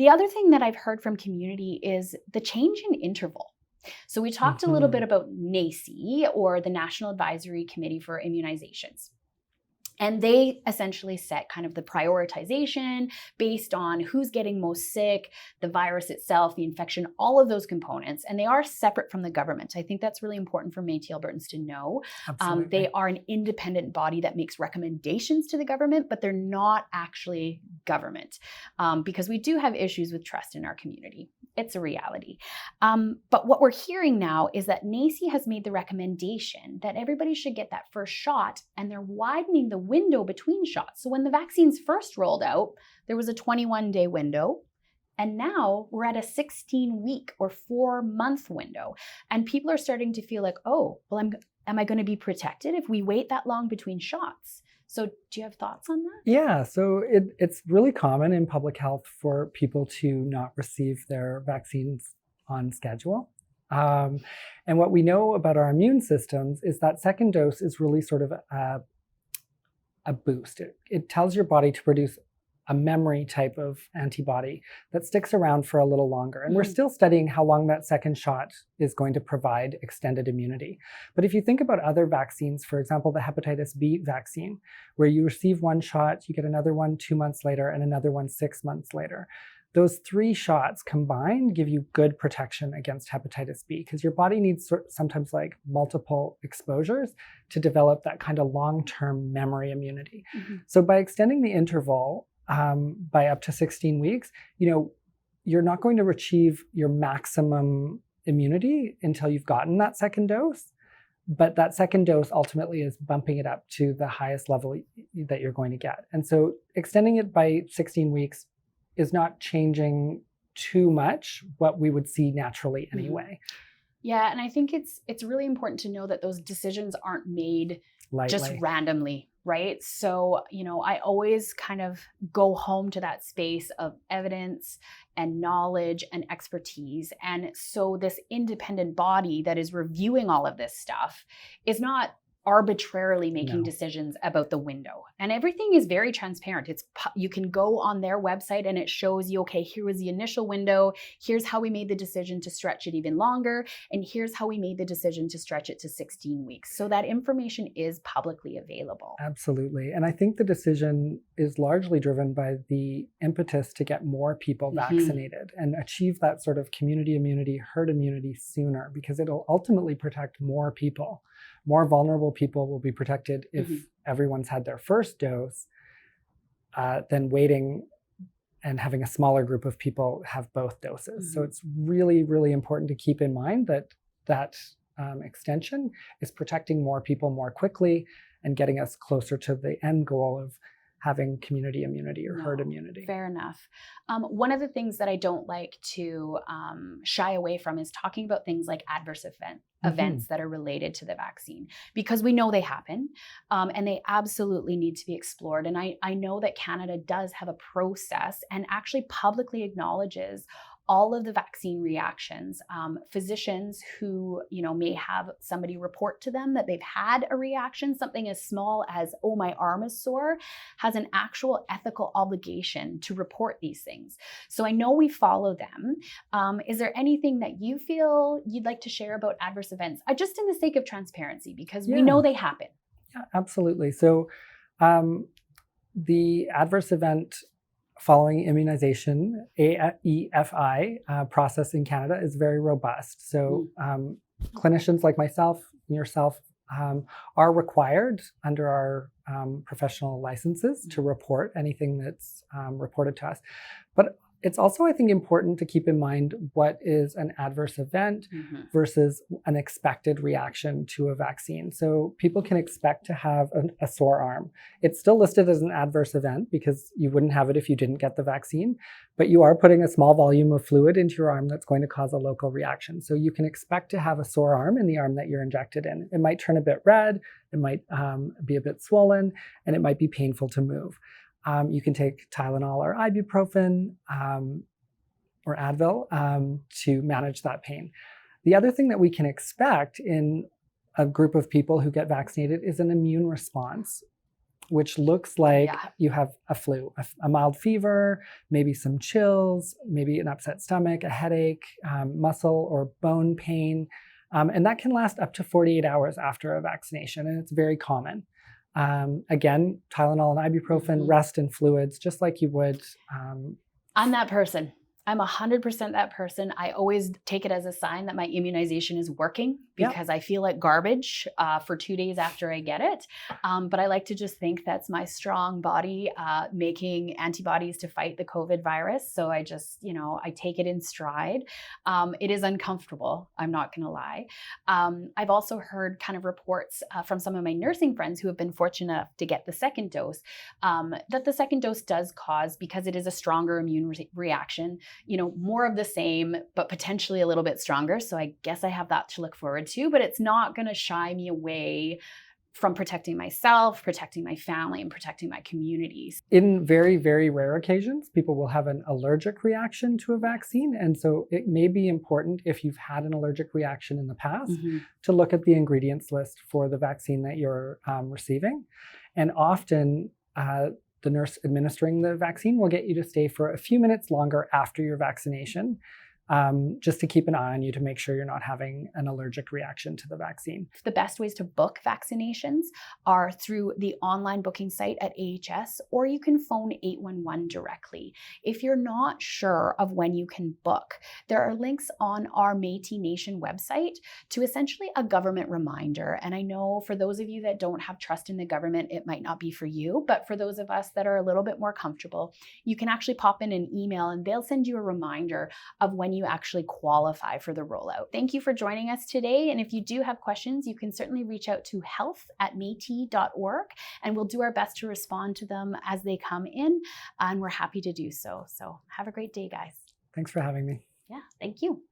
The other thing that I've heard from community is the change in interval. So we talked a little bit about NACI, or the National Advisory Committee for Immunizations. And they essentially set kind of the prioritization based on who's getting most sick, the virus itself, the infection, all of those components. And they are separate from the government. I think that's really important for Métis Albertans to know. They are an independent body that makes recommendations to the government, but they're not actually government, because we do have issues with trust in our community. It's a reality. But what we're hearing now is that NACI has made the recommendation that everybody should get that first shot, and they're widening the window between shots. So when the vaccines first rolled out, there was a 21-day window, and now we're at a 16-week or 4-month window. And people are starting to feel like, oh, well, am I going to be protected if we wait that long between shots? So do you have thoughts on that? Yeah, so it's really common in public health for people to not receive their vaccines on schedule. And what we know about our immune systems is that second dose is really sort of a boost. It tells your body to produce a memory type of antibody that sticks around for a little longer. And we're still studying how long that second shot is going to provide extended immunity. But if you think about other vaccines, for example, the hepatitis B vaccine, where you receive one shot, you get another one 2 months later, and another one 6 months later. Those 3 shots combined give you good protection against hepatitis B, because your body needs sometimes like multiple exposures to develop that kind of long-term memory immunity. So by extending the interval by up to 16 weeks, you're not going to achieve your maximum immunity until you've gotten that second dose. But that second dose ultimately is bumping it up to the highest level that you're going to get. And so extending it by 16 weeks is not changing too much what we would see naturally anyway. Yeah, and I think it's really important to know that those decisions aren't made lightly, just randomly, right? So, I always kind of go home to that space of evidence and knowledge and expertise. And so this independent body that is reviewing all of this stuff is not arbitrarily making decisions about the window. And everything is very transparent. You can go on their website and it shows you, okay, here was the initial window. Here's how we made the decision to stretch it even longer. And here's how we made the decision to stretch it to 16 weeks. So that information is publicly available. Absolutely. And I think the decision is largely driven by the impetus to get more people vaccinated and achieve that sort of community immunity, herd immunity sooner, because it'll ultimately protect more people. More vulnerable people will be protected if everyone's had their first dose than waiting and having a smaller group of people have both doses. So it's really, really important to keep in mind that extension is protecting more people more quickly and getting us closer to the end goal of having community immunity or herd immunity. Fair enough. One of the things that I don't like to shy away from is talking about things like adverse events that are related to the vaccine, because we know they happen and they absolutely need to be explored. And I know that Canada does have a process and actually publicly acknowledges all of the vaccine reactions. Physicians who, may have somebody report to them that they've had a reaction, something as small as, oh, my arm is sore, has an actual ethical obligation to report these things. So I know we follow them. Is there anything that you feel you'd like to share about adverse events? Just in the sake of transparency, because we know they happen. Yeah, absolutely. So the adverse event following immunization, AEFI process in Canada is very robust. So clinicians like myself and yourself are required under our professional licenses to report anything that's reported to us. But it's also, I think, important to keep in mind what is an adverse event versus an expected reaction to a vaccine. So people can expect to have a sore arm. It's still listed as an adverse event because you wouldn't have it if you didn't get the vaccine, but you are putting a small volume of fluid into your arm that's going to cause a local reaction. So you can expect to have a sore arm in the arm that you're injected in. It might turn a bit red, it might be a bit swollen, and it might be painful to move. You can take Tylenol or ibuprofen or Advil to manage that pain. The other thing that we can expect in a group of people who get vaccinated is an immune response. which looks like Yeah. you have a flu, a mild fever, maybe some chills, maybe an upset stomach, a headache, muscle or bone pain. And that can last up to 48 hours after a vaccination, and it's very common. Again, Tylenol and ibuprofen, rest and fluids, just like you would. I'm that person. I'm 100% that person. I always take it as a sign that my immunization is working because I feel like garbage for 2 days after I get it. But I like to just think that's my strong body making antibodies to fight the COVID virus. So I just, I take it in stride. It is uncomfortable. I'm not going to lie. I've also heard kind of reports from some of my nursing friends who have been fortunate enough to get the second dose, that the second dose does cause, because it is a stronger immune reaction, more of the same, but potentially a little bit stronger. So I guess I have that to look forward to, but it's not going to shy me away from protecting myself, protecting my family, and protecting my communities. In very, very rare occasions, people will have an allergic reaction to a vaccine. And so it may be important, if you've had an allergic reaction in the past, to look at the ingredients list for the vaccine that you're receiving. And often, the nurse administering the vaccine will get you to stay for a few minutes longer after your vaccination, just to keep an eye on you to make sure you're not having an allergic reaction to the vaccine. The best ways to book vaccinations are through the online booking site at AHS, or you can phone 811 directly. If you're not sure of when you can book, there are links on our Vacci-Nation website to essentially a government reminder. And I know for those of you that don't have trust in the government, it might not be for you, but for those of us that are a little bit more comfortable, you can actually pop in an email and they'll send you a reminder of when you actually qualify for the rollout. Thank you for joining us today. And if you do have questions, you can certainly reach out to health@metis.org, and we'll do our best to respond to them as they come in. And we're happy to do so. So have a great day, guys. Thanks for having me. Yeah, thank you.